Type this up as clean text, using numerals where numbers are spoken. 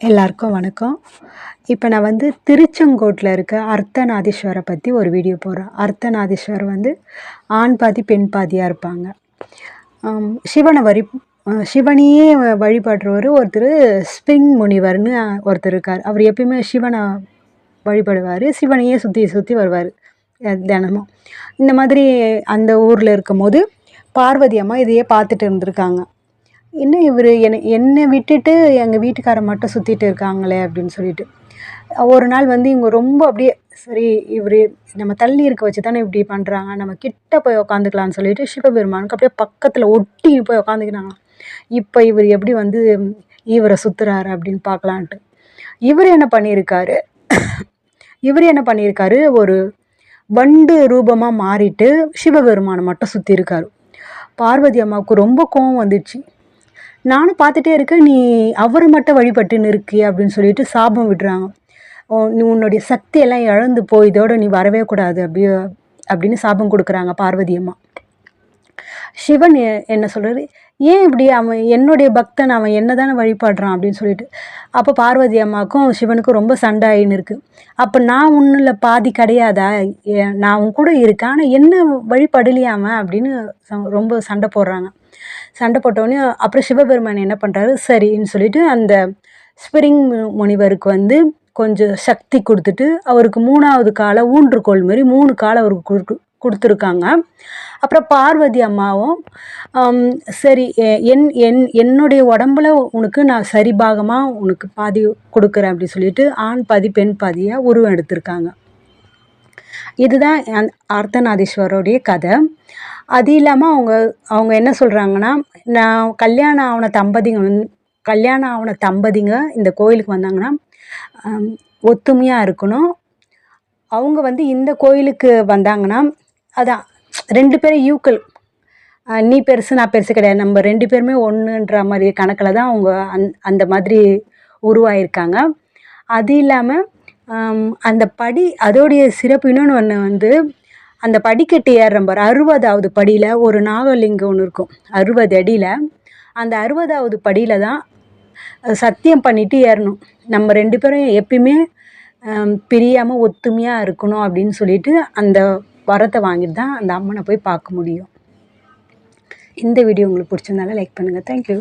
எல்லாருக்கும் வணக்கம். இப்போ நான் வந்து திருச்செங்கோட்டில் இருக்க அர்த்தநாதீஸ்வரை பற்றி ஒரு வீடியோ போடுறேன். அர்த்தநாதீஸ்வரர் வந்து ஆண் பாதி பெண் பாதியாக இருப்பாங்க. சிவனை சிவனையே வழிபடுறவர் ஒருத்தர் ஸ்பிரிங் முனிவர்னு ஒருத்தர் இருக்கார். அவர் எப்பயுமே சிவனை வழிபடுவார், சிவனையே சுற்றி சுற்றி வருவார் தினமும். இந்த மாதிரி அந்த ஊரில் இருக்கும்போது பார்வதி அம்மா இதையே பார்த்துட்டு இருந்திருக்காங்க. என்ன இவர் என்னை விட்டுட்டு எங்கள் வீட்டுக்காரை மட்டும் சுற்றிட்டு இருக்காங்களே அப்படின்னு சொல்லிட்டு. ஒரு நாள் வந்து இவங்க ரொம்ப அப்படியே சரி இவர் நம்ம தள்ளி இருக்க வச்சு தானே இப்படி பண்ணுறாங்க, நம்ம கிட்ட போய் உக்காந்துக்கலான்னு சொல்லிட்டு சிவபெருமானுக்கு அப்படியே பக்கத்தில் ஒட்டி போய் உக்காந்துக்கினாங்க. இப்போ இவர் எப்படி வந்து இவரை சுற்றுறாரு அப்படின்னு பார்க்கலான்ட்டு இவர் என்ன பண்ணியிருக்காரு, ஒரு வண்டு ரூபமாக மாறிட்டு சிவபெருமானை மட்டும் சுற்றிருக்காரு. பார்வதி அம்மாவுக்கு ரொம்ப கோவம் வந்துடுச்சு. நானும் பார்த்துட்டே இருக்கேன், நீ அவரை மட்டும் வழிபட்டுன்னு இருக்கிய அப்படின்னு சொல்லிட்டு சாபம் விடுறாங்க. நீ உன்னுடைய சக்தியெல்லாம் இழந்து போய் இதோட நீ வரவே கூடாது அப்படின்னு சாபம் கொடுக்குறாங்க பார்வதி அம்மா. சிவன் என்ன சொல்கிறாரு, ஏன் இப்படி அவன் என்னுடைய பக்தன், அவன் என்ன தானே வழிபாடுறான் அப்படின்னு சொல்லிட்டு. அப்போ பார்வதி அம்மாவுக்கும் சிவனுக்கும் ரொம்ப சண்டை ஆயின்னு இருக்குது. அப்போ நான் உன்னில் பாதி கிடையாதா, நான் உன் கூட இருக்கேன் ஆனால் என்ன வழிபடலையாம அப்படின்னு ரொம்ப சண்டை போடுறாங்க. சண்டை போட்டோடனே அப்புறம் சிவபெருமான் என்ன பண்ணுறாரு, சரின்னு சொல்லிட்டு அந்த ஸ்பிரிங் முனிவருக்கு வந்து கொஞ்சம் சக்தி கொடுத்துட்டு அவருக்கு 3வது காலை ஊன்றுகோல் மாதிரி 3 காலை அவருக்கு கொடுத்துருக்காங்க. அப்புறம் பார்வதி அம்மாவும் சரி என்னுடைய உடம்புல உனக்கு நான் சரிபாகமாக உனக்கு பாதி கொடுக்குறேன் அப்படின்னு சொல்லிட்டு ஆண் பாதி பெண் பாதியாக உருவம் எடுத்திருக்காங்க. இதுதான் அர்த்தநாதீஸ்வரோடைய கதை. அது இல்லாமல் அவங்க என்ன சொல்கிறாங்கன்னா, நான் கல்யாணம் ஆன தம்பதிங்க இந்த கோயிலுக்கு வந்தாங்கன்னா ஒத்துமையாக இருக்கணும். அவங்க வந்து இந்த கோயிலுக்கு வந்தாங்கன்னா அதான் 2 பேரும் ஈக்குவல், நீ பெருசு நான் பெருசு கிடையாது, நம்ம 2 பேருமே ஒன்றுன்ற மாதிரி கணக்கில் தான் அவங்க அந்த மாதிரி உருவாயிருக்காங்க. அது இல்லாமல் அந்த அதோடைய சிறப்பு இன்னொன்று ஒன்று வந்து அந்த படிக்கட்டு ஏறுற பாரு 60வது படியில் ஒரு நாகலிங்கம் ஒன்று இருக்கும். 60 அடியில் அந்த 60வது படியில் தான் சத்தியம் பண்ணிட்டு ஏறணும். நம்ம 2 பேரும் எப்பயுமே பிரியாமல் ஒத்துமையாக இருக்கணும் அப்படின்னு சொல்லிட்டு அந்த வரத்தை வாங்கிட்டு தான் அந்த அம்மனை போய் பார்க்க முடியும். இந்த வீடியோ உங்களுக்கு பிடிச்சிருந்தாலும் லைக் பண்ணுங்கள். தேங்க்யூ.